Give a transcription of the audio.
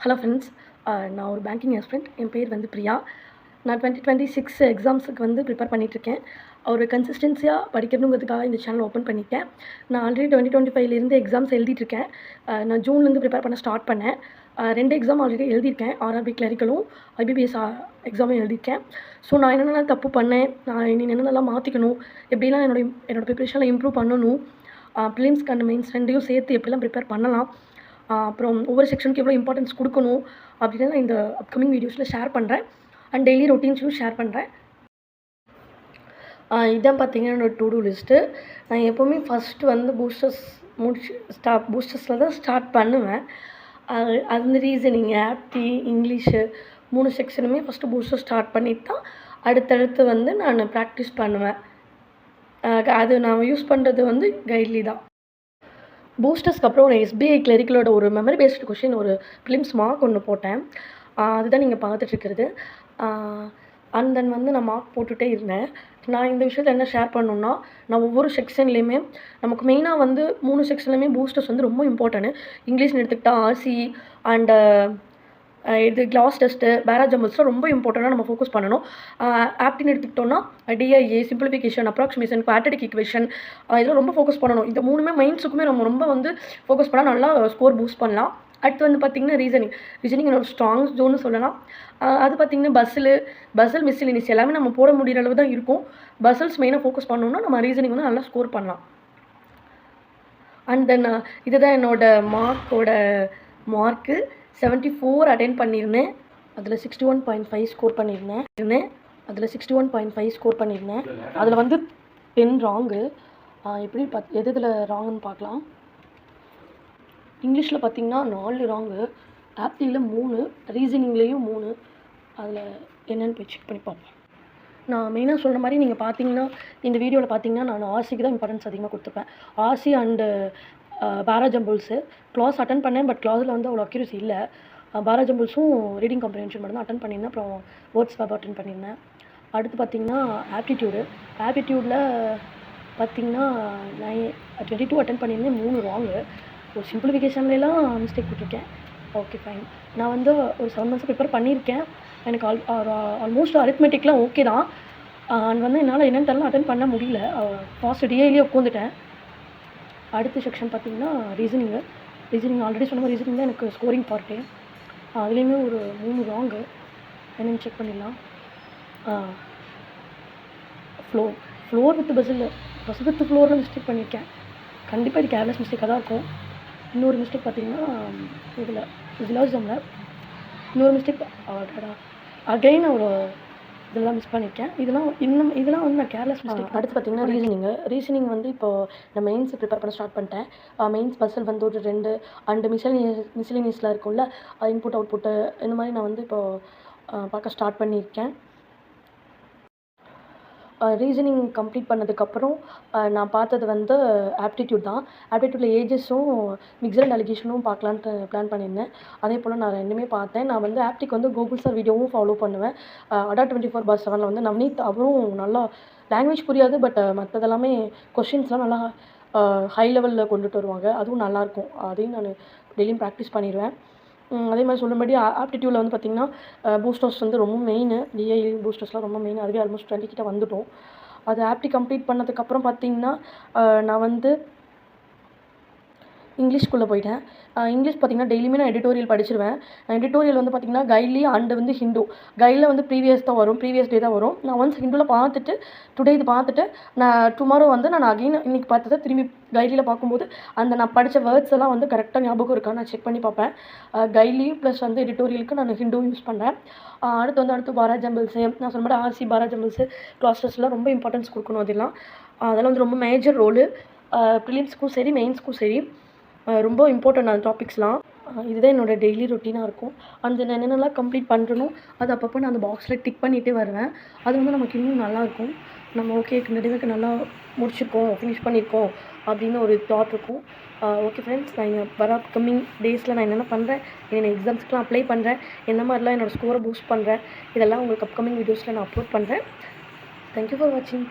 Hello friends, நான் ஒரு banking aspirant. என் பேர் வந்து பிரியா. நான் 2026 எக்ஸாம்ஸுக்கு வந்து ப்ரிப்பேர் பண்ணிகிட்ருக்கேன். ஒரு கன்சிஸ்டன்சியாக படிக்கணுங்கிறதுக்காக இந்த சேனல் ஓப்பன் பண்ணியிருக்கேன். நான் ஆல்ரெடி 2025லேருந்து எக்ஸாம்ஸ் எழுதிட்டுருக்கேன். நான் ஜூன்லேருந்து ப்ரிப்பேர் பண்ண ஸ்டார்ட் பண்ணேன். 2 எக்ஸாம் ஆல்ரெடி எழுதியிருக்கேன். ஆர்ஆர்பி கிளரிக்கலும் ஐபிபிஎஸ் எக்ஸாமும் எழுதியிருக்கேன். ஸோ நான் என்னென்னலாம் தப்பு பண்ணேன், நான் இனி என்னென்னலாம் மாற்றிக்கணும், எப்படிலாம் என்னோடய ப்ரிப்பரேஷனில் இம்ப்ரூவ் பண்ணணும், ப்ரிலிம்ஸ்க்கு அண்ட் மெயின்ஸ் ரெண்டையும் சேர்த்து எப்படிலாம் ப்ரிப்பேர் பண்ணலாம், அப்புறம் ஒவ்வொரு செக்ஷனுக்கு எவ்வளோ இம்பார்ட்டன்ஸ் கொடுக்கணும் அப்படின்னு நான் இந்த அப்கமிங் வீடியோஸில் ஷேர் பண்ணுறேன். அண்ட் டெய்லி ரொட்டீன்ஸும் ஷேர் பண்ணுறேன். இதான் பார்த்தீங்கன்னா என்னோடய டு டூ லிஸ்ட்டு. நான் எப்போவுமே ஃபஸ்ட்டு வந்து பூஸ்டர்ஸில் தான் ஸ்டார்ட் பண்ணுவேன். அந்த ரீசனிங், ஆப்டி, இங்கிலீஷு 3 செக்ஷனுமே ஃபஸ்ட்டு பூஸ்டர் ஸ்டார்ட் பண்ணிட்டு தான் அடுத்தடுத்து வந்து நான் ப்ராக்டிஸ் பண்ணுவேன். அது நான் யூஸ் பண்ணுறது வந்து கைட்லி தான். பூஸ்டர்ஸ்க்கு அப்புறம் ஒரு எஸ்பிஐ கிளரிக்கலோட ஒரு மெமரி பேஸ்டு கொஷின், ஒரு ப்ரிலிம்ஸ் மார்க் ஒன்று போட்டேன். அதுதான் நீங்கள் பார்த்துட்ருக்கிறது. அண்ட் தென் வந்து நான் மார்க் போட்டுகிட்டே இருந்தேன். நான் இந்த விஷயத்தில் என்ன ஷேர் பண்ணணுன்னா, நான் ஒவ்வொரு செக்ஷன்லேயுமே நமக்கு மெயினாக வந்து 3 செக்ஷன்லையுமே பூஸ்டர்ஸ் வந்து ரொம்ப இம்பார்ட்டன்ட். இங்கிலீஷ்னு எடுத்துக்கிட்டால் ஆர்சி அண்டு இது கிளாஸ் டெஸ்ட்டு, பேராஜம்பிள்ஸ்லாம் ரொம்ப இம்பார்ட்டண்ட்டாக நம்ம ஃபோக்கஸ் பண்ணணும். ஆப்டின்னு எடுத்துக்கிட்டோன்னா டிஐஏ, சிம்பிளிஃபிகேஷன், அப்ராக்சிமேஷன், குவாட்ரடிக் ஈக்குவேஷன், இதெல்லாம் ரொம்ப ஃபோக்கஸ் பண்ணணும். இந்த 3மே மெயின்ஸுக்குமே நம்ம ரொம்ப வந்து ஃபோக்கஸ் பண்ணால் நல்லா ஸ்கோர் பூஸ்ட் பண்ணலாம். அடுத்து வந்து பார்த்திங்கன்னா ரீசனிங் என்னோட ஸ்ட்ராங் ஜோன்னு சொல்லலாம். அது பார்த்திங்கன்னா பசில் மிஸ்லினிஸ் எல்லாமே நம்ம போட முடிகிற அளவு தான் இருக்கும். பசில்ஸ் மெயினாக ஃபோக்கஸ் பண்ணோன்னா நம்ம ரீசனிங் வந்து நல்லா ஸ்கோர் பண்ணலாம். அண்ட் தென் இதுதான் என்னோடய மார்க்கு 74 அட்டென்ட் பண்ணியிருந்தேன். அதில் 61.5 ஸ்கோர் பண்ணியிருந்தேன். அதில் வந்து 10 ராங்கு. எப்படி எதில் ராங்குன்னு பார்க்கலாம். இங்கிலீஷில் பார்த்திங்கன்னா 4 ராங்கு, ஆப்டியில் 3, ரீசனிங்லேயும் 3. அதில் என்னென்னு போய் செக் பண்ணி பார்ப்போம். நான் மெயினாக சொல்கிற மாதிரி நீங்கள் பார்த்தீங்கன்னா, இந்த வீடியோவில் பார்த்தீங்கன்னா நான் ஆர்சிக்கு தான் இம்பார்ட்டன்ஸ் அதிகமாக கொடுத்துருப்பேன். ஆர்சி அண்டு பேராஜம்பிள்ஸு கிளாஸ் அட்டன் பண்ணேன். பட் கிளாஸில் வந்து அவ்வளோ அக்யூரசி இல்லை. பேராஜம்பிள்ஸும் ரீடிங் காம்ப்ரிஹென்ஷன் மட்டும் தான் அட்டன் பண்ணியிருந்தேன். அப்புறம் வேர்ட்ஸ் பேப்பர் அட்டன் பண்ணியிருந்தேன். அடுத்து பார்த்திங்கன்னா ஆப்டிடியூடில் பார்த்திங்கன்னா 22 அட்டன் பண்ணியிருந்தேன். 3 ராங்கு. ஒரு சிம்பிளிஃபிகேஷன்லாம் மிஸ்டேக் போட்டிருக்கேன். Okay, fine. நான் வந்து ஒரு 7 மந்த்ஸ் ப்ரிப்பேர் பண்ணியிருக்கேன். எனக்கு ஆல்மோஸ்ட் அரித்மெட்டிக்லாம் ஓகே தான். அண்ட் வந்து என்னால் என்னென்னு தெரியல, அட்டன் பண்ண முடியல. ஃபாஸ்ட் டிஐலேயே உட்காந்துட்டேன். அடுத்த செக்ஷன் பார்த்திங்கன்னா ரீசனிங் ஆல்ரெடி சொன்ன மாதிரி ரீசனிங் தான் எனக்கு ஸ்கோரிங் பார்ட்டு. அதுலேயுமே ஒரு 3 ராங்கு. என்னென்னு செக் பண்ணிடலாம். ஃப்ளோர் வித் பஸ் வித் ஃப்ளோரில் மிஸ்டேக் பண்ணியிருக்கேன். கண்டிப்பாக இது கேர்லெஸ் மிஸ்டேக்காக தான் இருக்கும். இன்னொரு மிஸ்டேக் பார்த்திங்கன்னா இதில் ஜிலாஜமில் இன்னொரு மிஸ்டேக் அகைன் ஒரு இதெல்லாம் மிஸ் பண்ணியிருக்கேன். இதெல்லாம் வந்து நான் கேர்லெஸ் மிஸ்டேக். அடுத்து பார்த்திங்கன்னா ரீசனிங் வந்து இப்போது நான் மெயின்ஸ் ப்ரிப்பேர் பண்ண ஸ்டார்ட் பண்ணிட்டேன். மெயின்ஸ் பஸ்ஸில் வந்து ஒரு 2 அண்டு மிஸ்லினியஸில் இருக்கும்ல, இன்புட் அவுட்புட்டு, இந்த மாதிரி நான் வந்து இப்போது பார்க்க ஸ்டார்ட் பண்ணியிருக்கேன். ரீசனிங் கம்ப்ளீட் பண்ணதுக்கப்புறம் நான் பார்த்தது வந்து ஆப்டிடியூட் தான். ஆப்டிடியூடில் ஏஜஸும் மிக்சட் அண்ட் அலிகேஷனும் பார்க்கலான்ட்டு பிளான் பண்ணியிருந்தேன். அதே போல் நான் 2மே பார்த்தேன். நான் வந்து ஆப்டிக்கு வந்து கூகுள் சார் வீடியோவும் ஃபாலோ பண்ணுவேன். அடா 24/7 வந்து நவனீத் அவரும் நல்லா லாங்குவேஜ் புரியாது, பட் மற்றதெல்லாமே கொஷின்ஸ்லாம் நல்லா ஹை லெவலில் கொண்டுட்டு வருவாங்க. அதுவும் நல்லாயிருக்கும். அதையும் நான் டெய்லியும் ப்ராக்டிஸ் பண்ணிடுவேன். அதே மாதிரி சொல்லும்படி ஆப்டிடியூடில் வந்து பார்த்திங்கன்னா பூஸ்டர்ஸ் வந்து ரொம்ப மெயின். டிஐ பூஸ்டர்ஸ்லாம் ரொம்ப மெயின். அதுவே ஆல்மோஸ்ட் 20 கிட்ட வந்துட்டோம். அது ஆப்டி கம்ப்ளீட் பண்ணதுக்கப்புறம் பார்த்திங்கன்னா நான் வந்து இங்கிலீஷ்குள்ளே போயிட்டேன். இங்கிலீஷ் பார்த்திங்கன்னா டெய்லியுமே நான் எடிட்டோரியல் படிச்சிருவேன். எடிட்டோரியல் வந்து பார்த்திங்கன்னா கைட்லி அண்டு வந்து ஹிந்து. கைடில் வந்து ப்ரீவியஸ் டே தான் வரும். நான் ஒன்ஸ் ஹிந்துவில் பார்த்துட்டு டுடே இது பார்த்துட்டு நான் டுமாரோ வந்து நான் அகைன் இன்றைக்கி பார்த்ததை திரும்பி கைட்லியில் பார்க்கும்போது அந்த நான் படித்த வேர்ட்ஸ் எல்லாம் வந்து கரெக்டாக ஞாபகம் இருக்கான்னு நான் செக் பண்ணி பார்ப்பேன். கைட்லி ப்ளஸ் வந்து எடிட்டோரியலுக்கு நான் ஹிந்து யூஸ் பண்ணுறேன். அடுத்து பேராஜம்பிள்ஸு, நான் சொன்ன மாதிரி ஆர்சி, பேராஜம்பிள்ஸு, கிளாஸஸ்லாம் ரொம்ப இம்பார்ட்டன்ஸ் கொடுக்கணும். அதெல்லாம் வந்து ரொம்ப மேஜர் ரோலு. ப்ரிலிம்ஸ்க்கும் சரி, மெயின்ஸ்க்கும் சரி ரொம்ப இம்பார்ட்டன்ட் அந்த டாபிக்ஸ்லாம். இதுதான் என்னோடய டெய்லி ரொட்டீனாக இருக்கும். அந்த நான் என்னென்னலாம் கம்ப்ளீட் பண்ணுறனோ அது அப்பப்போ நான் அந்த பாக்ஸில் டிக் பண்ணிகிட்டே வருவேன். அது வந்து நமக்கு இன்னும் நல்லாயிருக்கும். நம்ம ஓகே இந்த டேவுக்கு நல்லா முடிச்சிருக்கோம், ஃபினிஷ் பண்ணியிருக்கோம் அப்படின்னு ஒரு தாட் இருக்கும். ஓகே ஃப்ரெண்ட்ஸ், நான் வர அப்கமிங் டேஸில் நான் என்னென்ன பண்ணுறேன், என்னென்ன எக்ஸாம்ஸ்க்குலாம் அப்ளை பண்ணுறேன், என்ன மாதிரிலாம் என்னோடய ஸ்கோரை பூஸ்ட் பண்ணுறேன், இதெல்லாம் உங்களுக்கு அப்கமிங் வீடியோஸில் நான் அப்லோட் பண்ணுறேன். தேங்க்யூ ஃபார் வாட்சிங்.